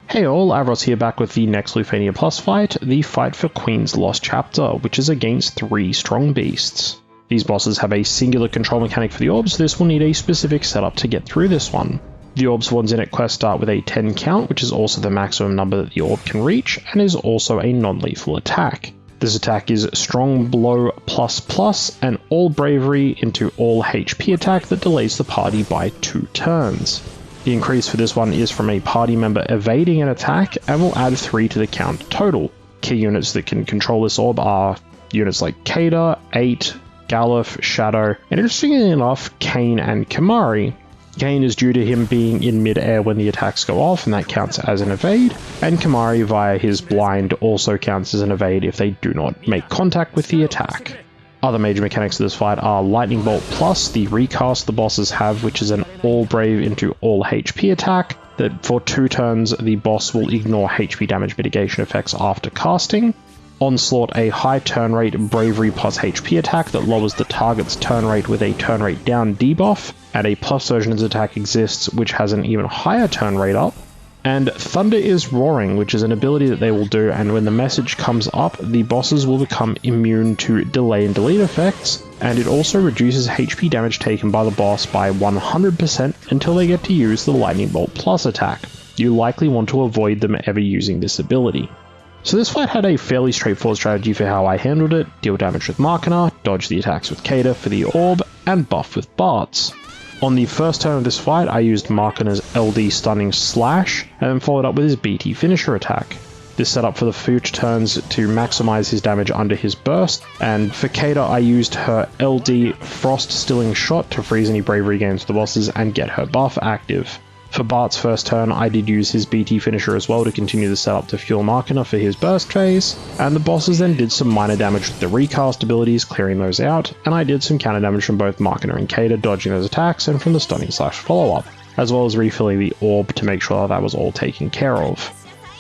Hey all, Avros here back with the next Lufenia Plus fight, the fight for Queen's Lost Chapter, which is against 3 strong beasts. These bosses have a singular control mechanic for the orbs, so this will need a specific setup to get through this one. The orbs ones in it quest start with a 10 count, which is also the maximum number that the orb can reach, and is also a non-lethal attack. This attack is Strong Blow ++ and All Bravery into All HP attack that delays the party by 2 turns. The increase for this one is from a party member evading an attack and will add 3 to the count total. Key units that can control this orb are units like Cait, Galuf, Shadow, and interestingly enough, Kain and Kimahri. Kain is due to him being in mid-air when the attacks go off, and that counts as an evade, and Kimahri via his blind also counts as an evade if they do not make contact with the attack. Other major mechanics of this fight are Lightning Bolt plus the recast the bosses have, which is an All Brave into All HP attack, that for 2 turns the boss will ignore HP damage mitigation effects after casting. Onslaught, a high turn rate Bravery plus HP attack that lowers the target's turn rate with a turn rate down debuff, and a plus version of this attack exists which has an even higher turn rate up. And Thunder is Roaring, which is an ability that they will do, and when the message comes up, the bosses will become immune to delay and delete effects, and it also reduces HP damage taken by the boss by 100% until they get to use the Lightning Bolt Plus attack. You likely want to avoid them ever using this ability. So this fight had a fairly straightforward strategy for how I handled it: deal damage with Machina, dodge the attacks with Cait for the orb, and buff with Bartz. On the first turn of this fight, I used Machina's LD Stunning Slash, and then followed up with his BT Finisher attack. This set up for the future turns to maximize his damage under his burst, and for Cait I used her LD Frost Stilling Shot to freeze any bravery gains for the bosses and get her buff active. For Bart's first turn, I did use his BT Finisher as well to continue the setup to fuel Machina for his burst phase, and the bosses then did some minor damage with the recast abilities, clearing those out, and I did some counter damage from both Machina and Cait, dodging those attacks, and from the Stunning Slash follow-up, as well as refilling the orb to make sure that was all taken care of.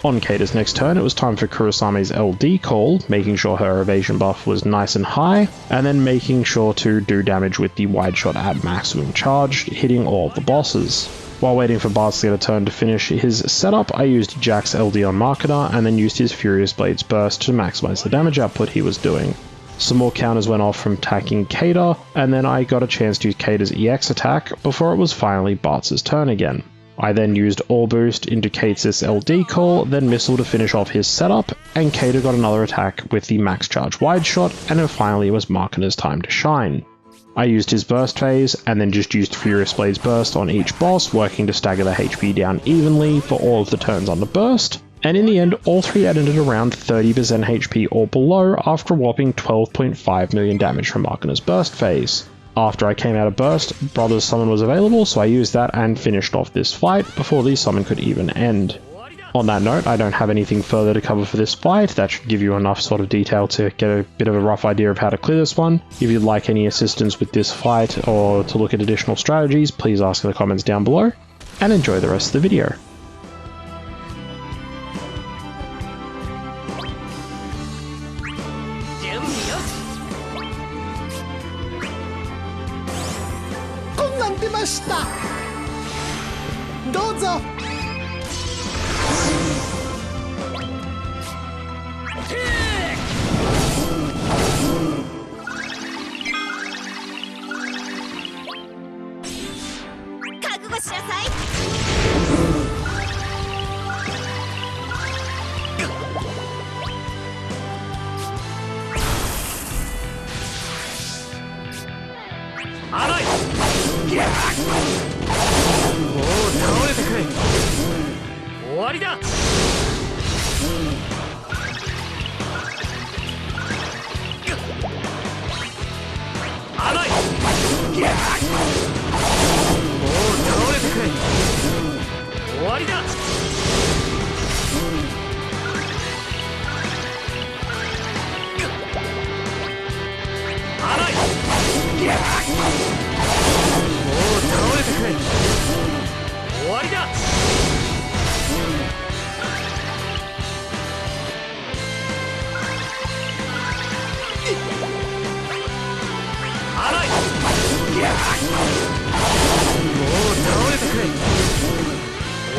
On Cait's next turn, it was time for Kurasame's LD call, making sure her evasion buff was nice and high, and then making sure to do damage with the wide shot at maximum charge, hitting all of the bosses. While waiting for Bartz to get a turn to finish his setup, I used Jack's LD on Machina and then used his Furious Blade's burst to maximize the damage output he was doing. Some more counters went off from attacking Cait, and then I got a chance to use Cait's EX attack before it was finally Bartz's turn again. I then used All Boost into Cait's LD call, then Missile to finish off his setup, and Cait got another attack with the max charge wide shot, and then finally it was Machina's time to shine. I used his burst phase, and then just used Furious Blade's burst on each boss, working to stagger the HP down evenly for all of the turns on the burst, and in the end all 3 ended around 30% HP or below after a whopping 12.5 million damage from Machina's burst phase. After I came out of burst, Brother's Summon was available, so I used that and finished off this fight before the summon could even end. On that note, I don't have anything further to cover for this fight. That should give you enough sort of detail to get a bit of a rough idea of how to clear this one. If you'd like any assistance with this fight or to look at additional strategies, please ask in the comments down below, and enjoy the rest of the video.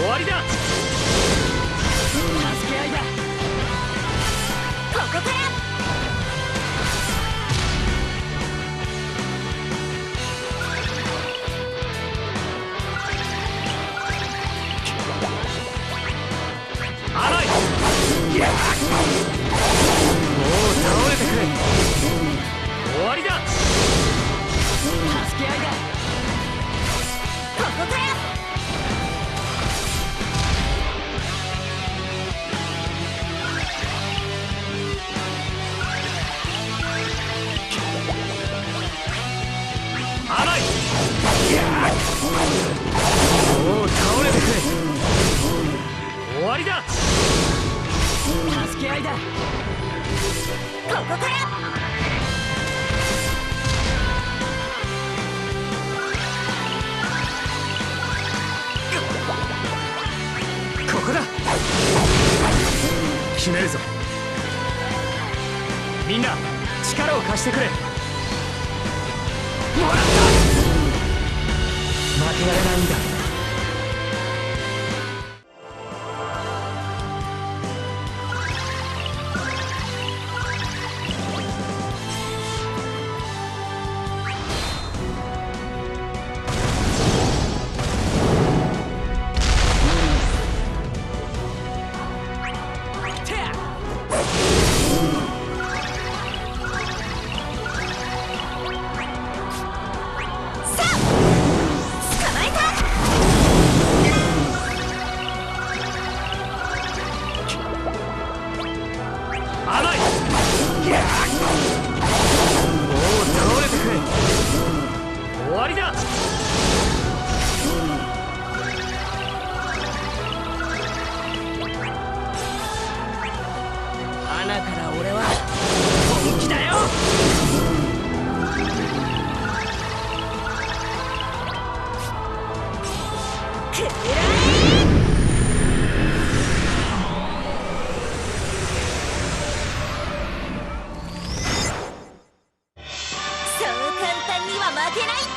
終わりだ。りだ。助け合いだ。ここから。ここだ。決めるぞ。みんな力を貸してくれ。もらった。負けられないんだ。負けない。